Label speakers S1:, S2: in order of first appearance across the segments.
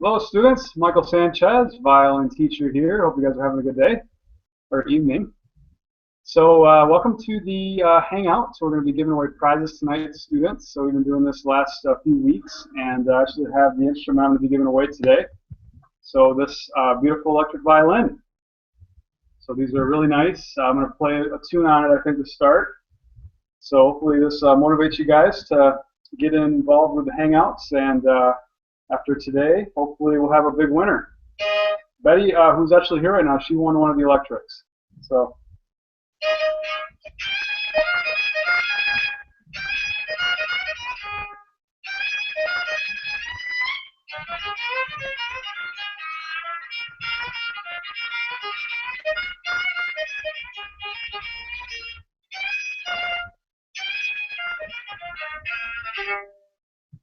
S1: Hello, students. Michael Sanchez, violin teacher here. Hope you guys are having a good day or evening. So, welcome to the Hangout. So, we're going to be giving away prizes tonight to students. So, we've been doing this last few weeks, and I actually have the instrument I'm going to be giving away today. So, this beautiful electric violin. So, these are really nice. I'm going to play a tune on it, I think, to start. So, hopefully, this motivates you guys to get involved with the Hangouts, and after today, hopefully we'll have a big winner. Betty, who's actually here right now, she won one of the electrics. So.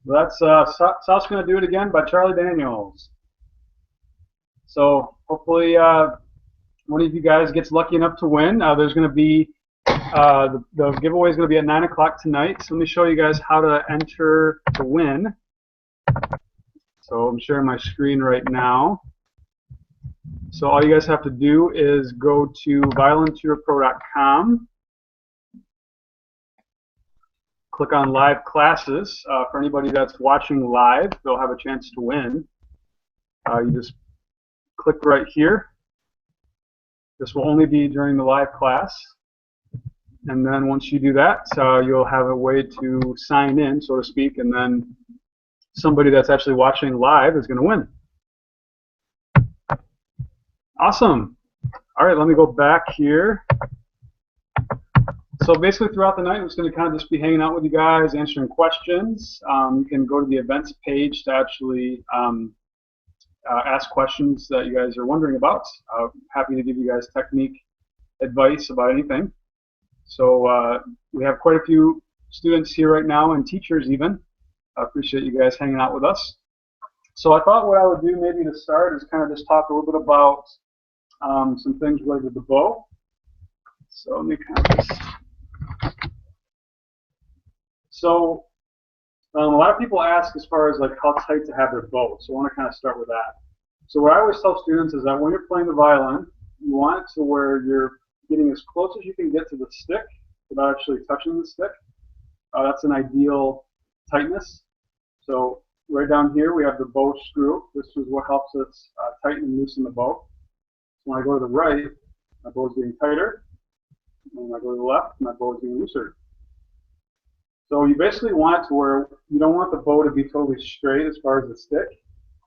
S1: That's South's Gonna Do It Again by Charlie Daniels. So hopefully one of you guys gets lucky enough to win. There's going to be the giveaway is going to be at 9 o'clock tonight. So let me show you guys how to enter to win. So I'm sharing my screen right now. So all you guys have to do is go to violintutorpro.com. Click on live classes. For anybody that's watching live, they'll have a chance to win. You just click right here. This will only be during the live class. And then once you do that, you'll have a way to sign in, so to speak, and then somebody that's actually watching live is going to win. Awesome. All right, let me go back here. So basically throughout the night, I'm just going to kind of just be hanging out with you guys, answering questions. You can go to the events page to actually ask questions that you guys are wondering about. Happy to give you guys technique advice about anything. So we have quite a few students here right now, and teachers even. I appreciate you guys hanging out with us. So I thought what I would do maybe to start is kind of just talk a little bit about some things related to the bow. So let me kind of just... So a lot of people ask as far as like how tight to have their bow. So I want to kind of start with that. So what I always tell students is that when you're playing the violin, you want it to where you're getting as close as you can get to the stick without actually touching the stick. That's an ideal tightness. So right down here we have the bow screw. This is what helps us tighten and loosen the bow. So when I go to the right, my bow is getting tighter. And when I go to the left, my bow is getting looser. So you basically want it to where you don't want the bow to be totally straight as far as the stick.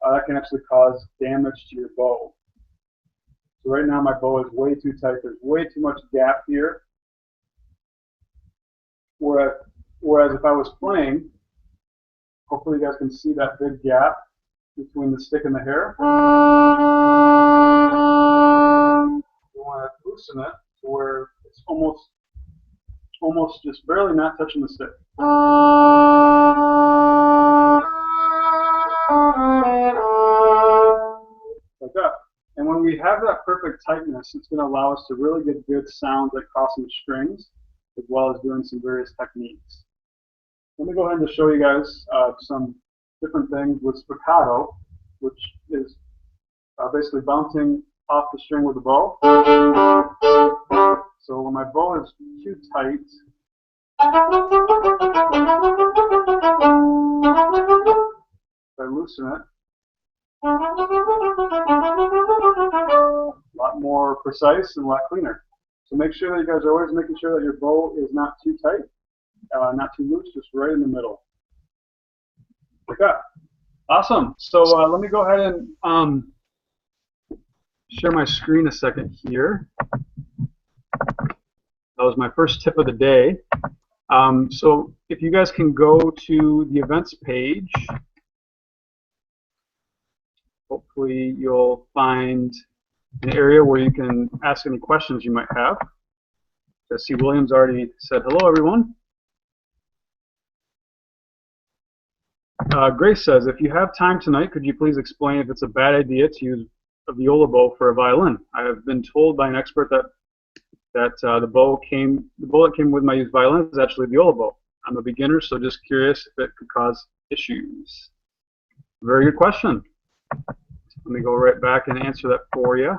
S1: That can actually cause damage to your bow. So right now my bow is way too tight. There's way too much gap here. Whereas if I was playing, hopefully you guys can see that big gap between the stick and the hair. You want to loosen it to where it's almost just barely not touching the stick. Like that. And when we have that perfect tightness, it's going to allow us to really get good sounds like crossing strings, as well as doing some various techniques. Let me go ahead and show you guys some different things with spiccato, which is basically bouncing off the string with the bow. So when my bow is too tight, if I loosen it, a lot more precise and a lot cleaner. So make sure that you guys are always making sure that your bow is not too tight, not too loose, just right in the middle. Like that. Awesome. So let me go ahead and share my screen a second here. That was my first tip of the day. So if you guys can go to the events page, hopefully you'll find an area where you can ask any questions you might have. I see Williams already said hello, everyone. Grace says, if you have time tonight, could you please explain if it's a bad idea to use a viola bow for a violin? I have been told by an expert that the bow that came with my used violin is actually a viola bow. I'm a beginner, so just curious if it could cause issues. Very good question. Let me go right back and answer that for you.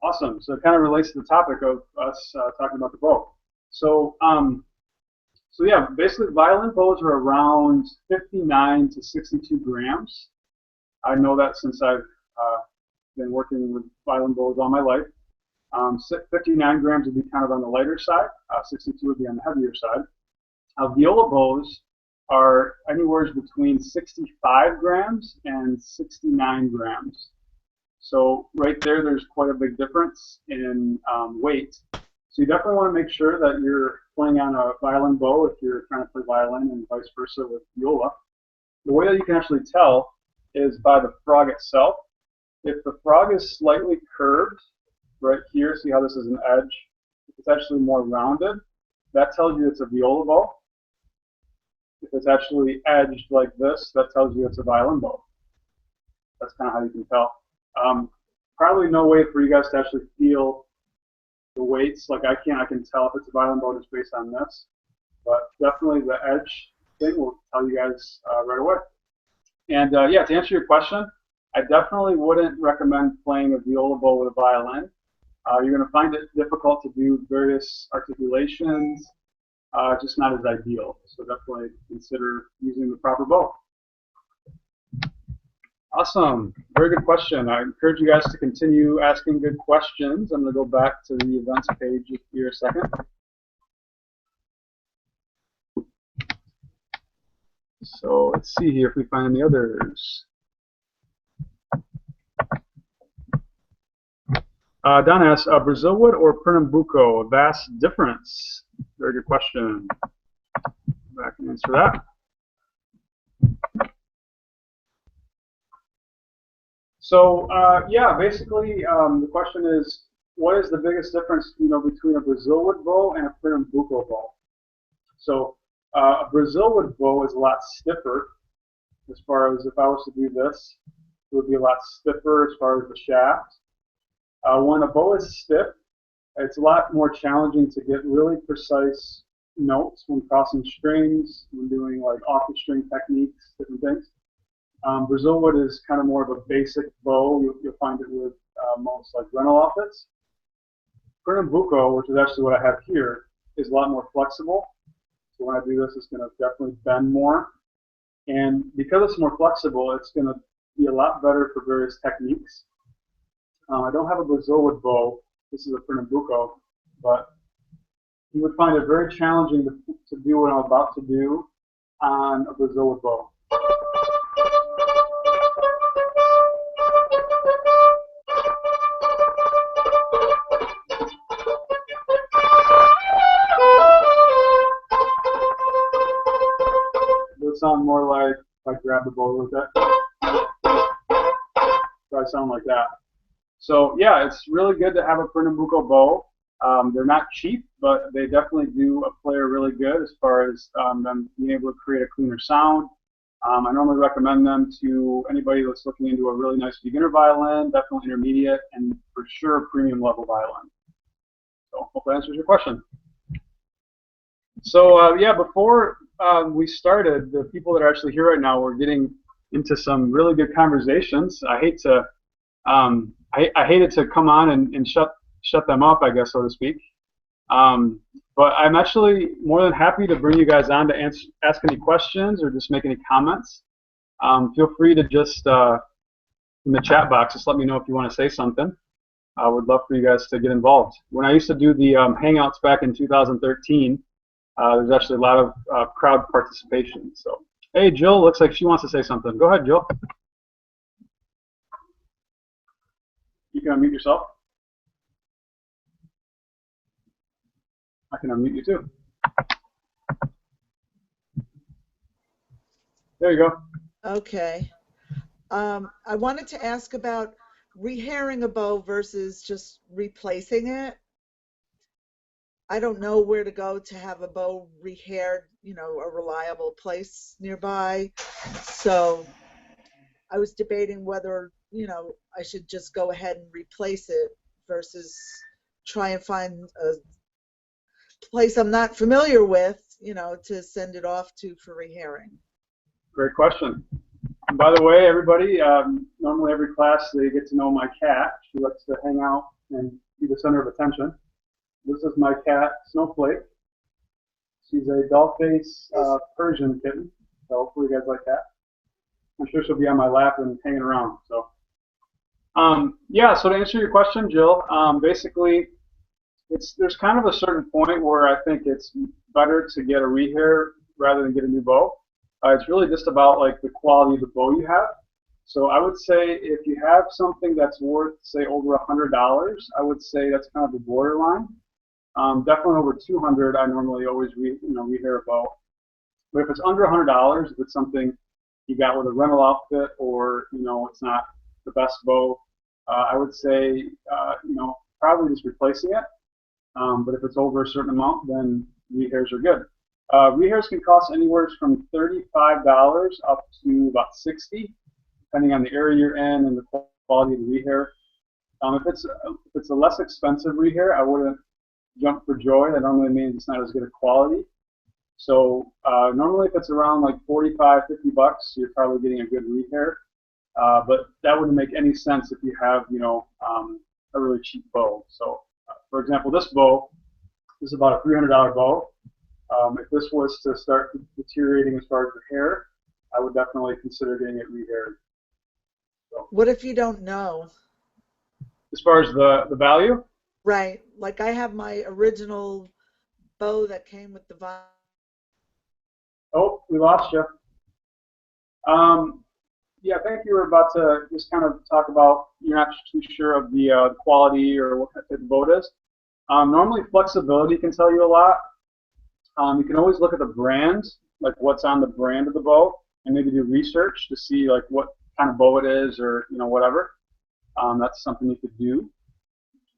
S1: Awesome. So it kind of relates to the topic of us talking about the bow. So, so yeah, basically violin bows are around 59 to 62 grams. I know that since I've been working with violin bows all my life. 59 grams would be kind of on the lighter side. 62 would be on the heavier side. Viola bows are anywhere between 65 grams and 69 grams. So right there, there's quite a big difference in weight. So you definitely want to make sure that you're playing on a violin bow if you're trying to play violin, and vice versa with viola. The way that you can actually tell is by the frog itself. If the frog is slightly curved right here, see how this is an edge? If it's actually more rounded, that tells you it's a viola bow. If it's actually edged like this, that tells you it's a violin bow. That's kind of how you can tell. Probably no way for you guys to actually feel the weights. Like I can tell if it's a violin bow just based on this. But definitely the edge thing will tell you guys right away. And yeah, to answer your question, I definitely wouldn't recommend playing a viola bow with a violin. You're going to find it difficult to do various articulations, just not as ideal. So definitely consider using the proper bow. Awesome. Very good question. I encourage you guys to continue asking good questions. I'm going to go back to the events page here a second. So let's see here if we find any others. Don asks, Brazil wood or Pernambuco? A vast difference. Very good question. Go back and answer that. So yeah, basically the question is, what is the biggest difference, between a Brazil wood bow and a Pernambuco bow? So a Brazil wood bow is a lot stiffer. As far as if I was to do this, it would be a lot stiffer as far as the shaft. When a bow is stiff, it's a lot more challenging to get really precise notes when crossing strings, when doing like off the string techniques, different things. Brazil wood is kind of more of a basic bow. You'll find it with most like rental outfits. Pernambuco, which is actually what I have here, is a lot more flexible. So when I do this, it's going to definitely bend more. And because it's more flexible, it's going to be a lot better for various techniques. I don't have a Brazil wood bow. This is a Pernambuco, but you would find it very challenging to do what I'm about to do on a Brazil wood bow. It would sound more like if I grab the bow with it. So I sound like that. So yeah, it's really good to have a Pernambuco bow. They're not cheap, but they definitely do a player really good as far as them being able to create a cleaner sound. I normally recommend them to anybody that's looking into a really nice beginner violin, definitely intermediate, and for sure premium level violin. So hope that answers your question. So yeah, before we started, the people that are actually here right now, we're getting into some really good conversations. I hate to I hated to come on and shut them up, I guess, so to speak. But I'm actually more than happy to bring you guys on to ask any questions or just make any comments. Feel free to just, in the chat box, just let me know if you want to say something. I would love for you guys to get involved. When I used to do the Hangouts back in 2013, there's actually a lot of crowd participation. So, hey, Jill, looks like she wants to say something. Go ahead, Jill. You can unmute yourself. I can unmute you too. There you go.
S2: Okay. I wanted to ask about rehairing a bow versus just replacing it. I don't know where to go to have a bow rehaired, a reliable place nearby. So I was debating whether, I should just go ahead and replace it versus try and find a place I'm not familiar with, to send it off to for rehairing.
S1: Great question. By the way, everybody, normally every class they get to know my cat. She likes to hang out and be the center of attention. This is my cat, Snowflake. She's a doll-face Persian kitten, so hopefully you guys like that. I'm sure she'll be on my lap and hanging around. So, yeah. So to answer your question, Jill, basically, there's kind of a certain point where I think it's better to get a rehair rather than get a new bow. It's really just about like the quality of the bow you have. So I would say if you have something that's worth, say, over $100, I would say that's kind of the borderline. Definitely over 200, I normally always rehair a bow. But if it's under $100, if it's something you got with a rental outfit, or it's not the best bow, I would say probably just replacing it. But if it's over a certain amount, then rehairs are good. Rehairs can cost anywhere from $35 up to about $60, depending on the area you're in and the quality of the rehair. If it's a less expensive rehair, I wouldn't jump for joy. That normally means it's not as good a quality. So normally if it's around like 45, 50 bucks, you're probably getting a good rehair. But that wouldn't make any sense if you have, a really cheap bow. So for example, this bow is about a $300 bow. If this was to start deteriorating as far as the hair, I would definitely consider getting it rehaired. So,
S2: What if you don't know?
S1: as far as the value?
S2: Right. Like I have my original bow that came with the violin.
S1: Oh, we lost you. Yeah, I think you were about to just kind of talk about you're not too sure of the quality or what type of bow it is. Normally, flexibility can tell you a lot. You can always look at the brand, like what's on the brand of the bow, and maybe do research to see like what kind of bow it is, or whatever. That's something you could do.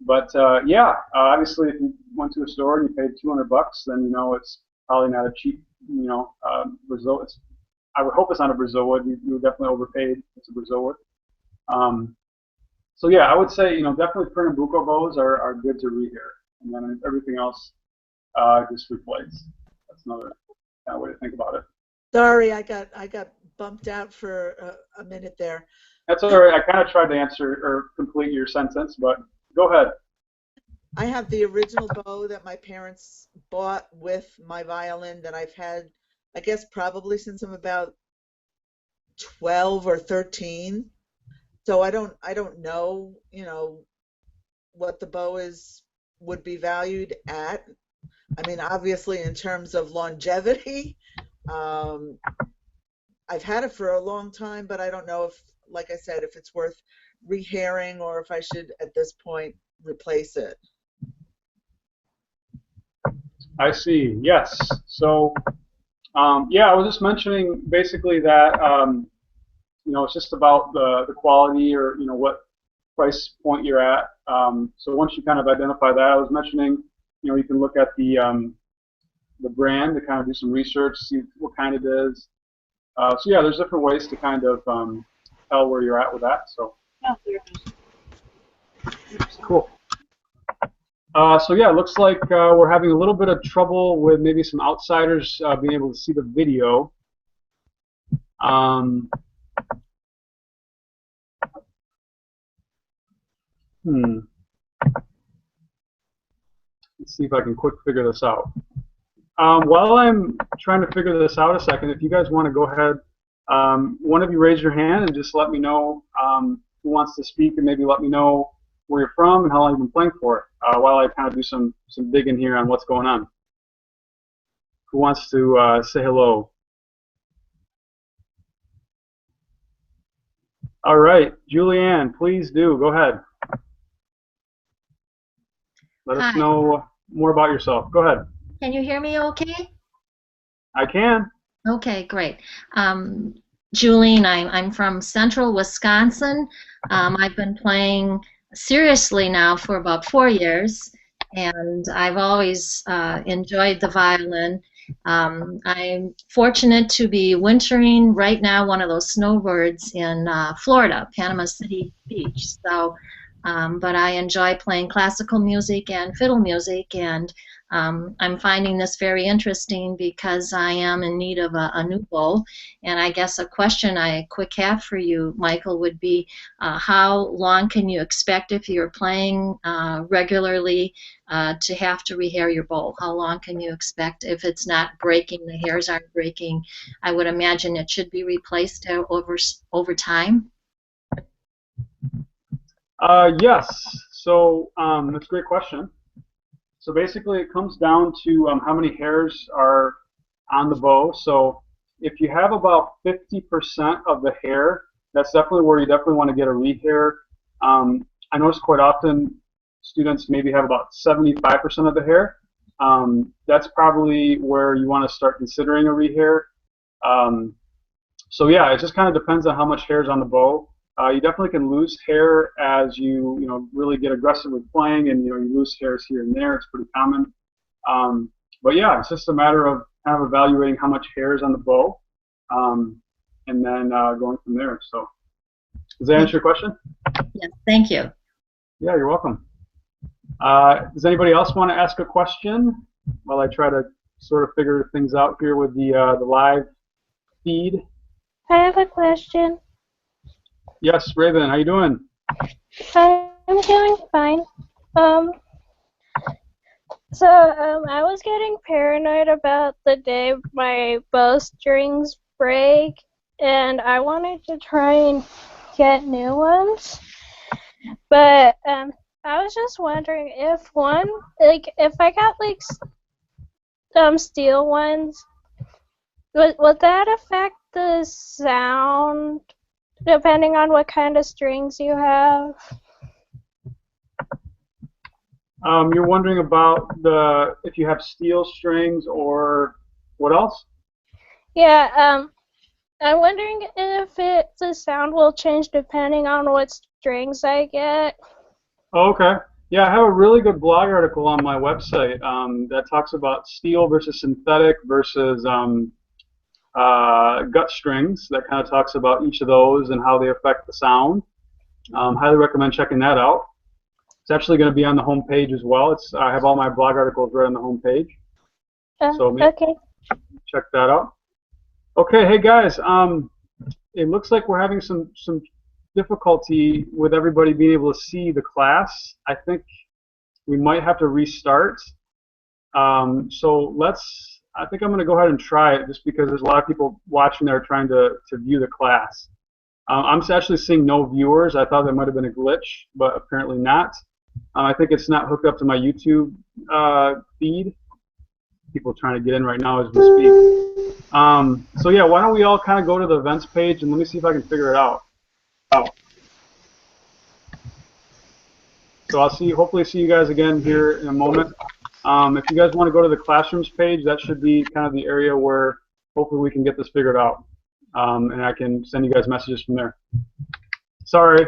S1: But yeah, obviously, if you went to a store and you paid 200 bucks, then it's probably not a cheap, Brazil. I would hope it's not a Brazil wood. You were definitely overpaid. It's a Brazil wood. So yeah, I would say definitely Pernambuco bows are good to rehair, and then everything else just replace. That's another kind of way to think about it.
S2: Sorry, I got bumped out for a minute there.
S1: That's all right. I kind of tried to answer or complete your sentence, but go ahead.
S2: I have the original bow that my parents bought with my violin that I've had, I guess, probably since I'm about 12 or 13. So I don't know, what the bow would be valued at. I mean, obviously in terms of longevity, I've had it for a long time, but I don't know if, like I said, if it's worth rehairing or if I should at this point replace it.
S1: I see. Yes. So yeah, I was just mentioning basically that it's just about the quality, or what price point you're at. So once you kind of identify that, I was mentioning you can look at the brand to kind of do some research, see what kind it is. So yeah, there's different ways to kind of tell where you're at with that. So cool. So yeah, it looks like we're having a little bit of trouble with maybe some outsiders being able to see the video. Let's see if I can quick figure this out. While I'm trying to figure this out a second, if you guys want to go ahead, one of you raise your hand and just let me know who wants to speak, and maybe let me know where you're from and how long you've been playing for, while I kind of do some digging here on what's going on. Who wants to say hello? All right, Julianne, please do. Go ahead. Let us know more about yourself. Go ahead.
S3: Can you hear me okay?
S1: I can.
S3: Okay, great. Julian, I'm from central Wisconsin. I've been playing seriously now for about 4 years, and I've always enjoyed the violin. I'm fortunate to be wintering right now, one of those snowbirds in Florida, Panama City Beach. So, but I enjoy playing classical music and fiddle music, and I'm finding this very interesting because I am in need of a new bow. And I guess a question I quick have for you, Michael, would be how long can you expect if you're playing regularly to have to rehair your bow? How long can you expect if it's not breaking, the hairs aren't breaking? I would imagine it should be replaced over time.
S1: Yes. So that's a great question. So basically, it comes down to how many hairs are on the bow. So if you have about 50% of the hair, that's definitely where you definitely want to get a rehair. I notice quite often students maybe have about 75% of the hair. That's probably where you want to start considering a rehair. So yeah, it just kind of depends on how much hair is on the bow. You definitely can lose hair as you really get aggressive with playing, and you lose hairs here and there. It's pretty common. But yeah, it's just a matter of kind of evaluating how much hair is on the bow, and then going from there. So does that answer your question?
S3: Yes, thank you.
S1: Yeah, you're welcome. Does anybody else want to ask a question while I try to sort of figure things out here with the live feed?
S4: I have a question.
S1: Yes, Raven, how you doing?
S4: I'm doing fine. I was getting paranoid about the day my bowstrings break, and I wanted to try and get new ones. But I was just wondering if if I got steel ones, would that affect the sound depending on what kind of strings you have?
S1: You're wondering about if you have steel strings or what else?
S4: Yeah, I'm wondering if the sound will change depending on what strings I get.
S1: Oh, okay. Yeah, I have a really good blog article on my website that talks about steel versus synthetic versus gut strings. That kind of talks about each of those and how they affect the sound. Highly recommend checking that out. It's actually going to be on the home page as well. I have all my blog articles right on the home page. So
S4: Okay.
S1: check that out. Okay, hey guys, it looks like we're having some difficulty with everybody being able to see the class. I think we might have to restart. So I think I'm going to go ahead and try it just because there's a lot of people watching that are trying to view the class. I'm actually seeing no viewers. I thought that might have been a glitch, but apparently not. I think it's not hooked up to my YouTube feed. People trying to get in right now as we speak. So yeah, why don't we all kind of go to the events page and let me see if I can figure it out. So hopefully see you guys again here in a moment. If you guys want to go to the classrooms page, that should be kind of the area where hopefully we can get this figured out. And I can send you guys messages from there. Sorry.